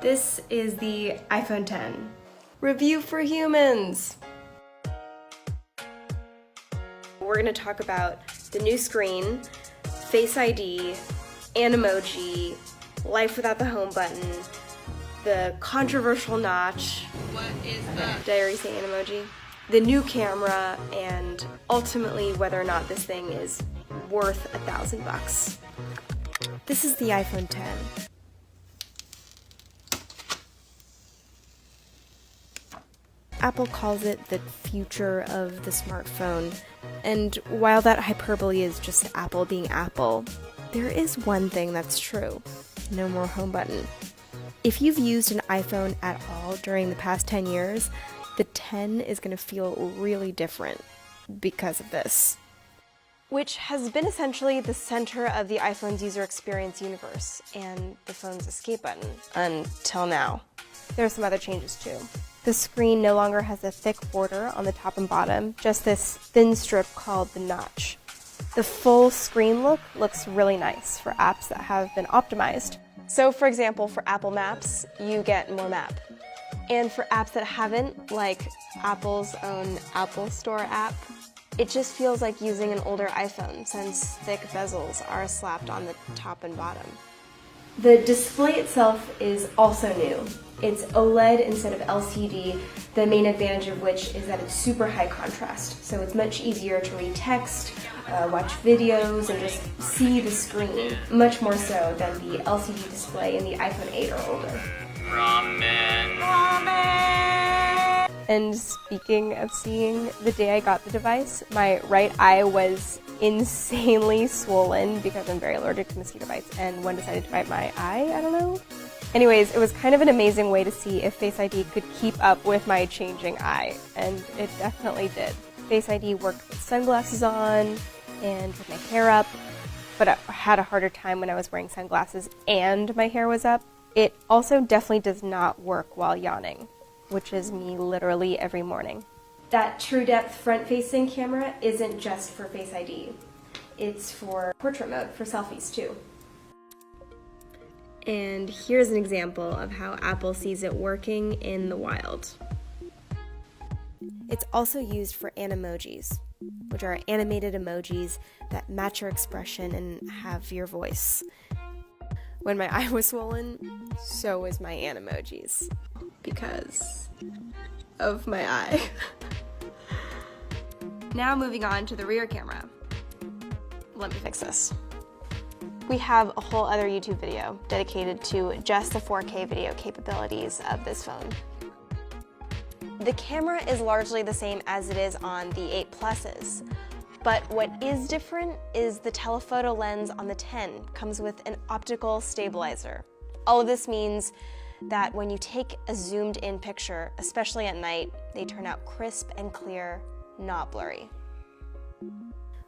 This is the iPhone X. Review for humans! We're going to talk about the new screen, Face ID, Animoji, life without the home button, the controversial notch. What is that? Did I already say Animoji? The new camera, and ultimately whether or not this thing is worth $1,000. This is the iPhone X. Apple calls it the future of the smartphone, and while that hyperbole is just Apple being Apple, there is one thing that's true: no more home button. If you've used an iPhone at all during the past 10 years, the 10 is going to feel really different because of this. Which has been essentially the center of the iPhone's user experience universe and the phone's escape button until now. There are some other changes too. The screen no longer has a thick border on the top and bottom, just this thin strip called the notch. The full screen look looks really nice for apps that have been optimized. So for example, for Apple Maps, you get more map. And for apps that haven't, like Apple's own Apple Store app, it just feels like using an older iPhone since thick bezels are slapped on the top and bottom. The display itself is also new. It's OLED instead of LCD, the main advantage of which is that it's super high contrast, so it's much easier to read text, watch videos, and just see the screen, much more so than the LCD display in the iPhone 8 or older. Ramen. And speaking of seeing, the day I got the device, my right eye was insanely swollen because I'm very allergic to mosquito bites, and one decided to bite my eye, I don't know. Anyways, it was kind of an amazing way to see if Face ID could keep up with my changing eye, and it definitely did. Face ID worked with sunglasses on and with my hair up, but I had a harder time when I was wearing sunglasses and my hair was up. It also definitely does not work while yawning, which is me literally every morning. That true depth front-facing camera isn't just for Face ID. It's for portrait mode for selfies too. And here's an example of how Apple sees it working in the wild. It's also used for Animojis, which are animated emojis that match your expression and have your voice. When my eye was swollen, so was my Animojis, because of my eye. Now moving on to the rear camera. Let me fix this. We have a whole other YouTube video dedicated to just the 4K video capabilities of this phone. The camera is largely the same as it is on the 8 Pluses, but what is different is the telephoto lens on the 10 comes with an optical stabilizer. All of this means that when you take a zoomed in picture, especially at night, they turn out crisp and clear, not blurry.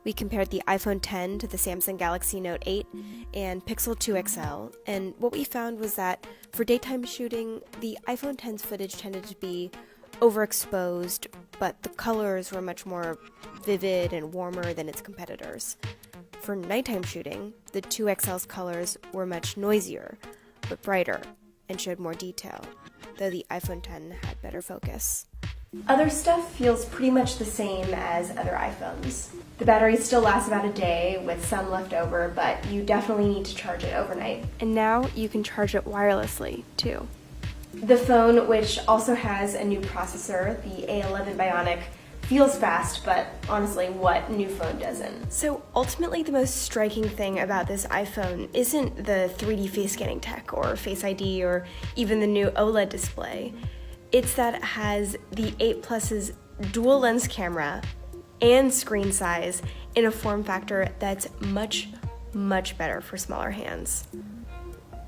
We compared the iPhone X to the Samsung Galaxy Note 8 and Pixel 2 XL, and what we found was that for daytime shooting, the iPhone X's footage tended to be overexposed, but the colors were much more vivid and warmer than its competitors. For nighttime shooting, the 2 XL's colors were much noisier, but brighter, and showed more detail, though the iPhone X had better focus. Other stuff feels pretty much the same as other iPhones. The battery still lasts about a day with some left over, but you definitely need to charge it overnight. And now you can charge it wirelessly, too. The phone, which also has a new processor, the A11 Bionic, feels fast, but honestly, what new phone doesn't? So ultimately, the most striking thing about this iPhone isn't the 3D face scanning tech or Face ID or even the new OLED display. It's that it has the 8 Plus's dual lens camera and screen size in a form factor that's much, much better for smaller hands.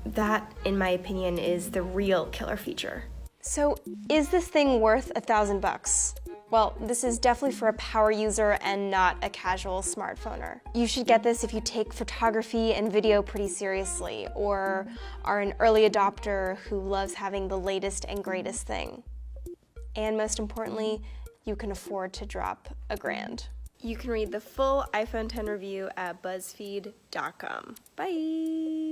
That, in my opinion, is the real killer feature. So, is this thing worth $1,000? Well, this is definitely for a power user and not a casual smartphoner. You should get this if you take photography and video pretty seriously, or are an early adopter who loves having the latest and greatest thing. And most importantly, you can afford to drop $1,000. You can read the full iPhone X review at BuzzFeed.com. Bye!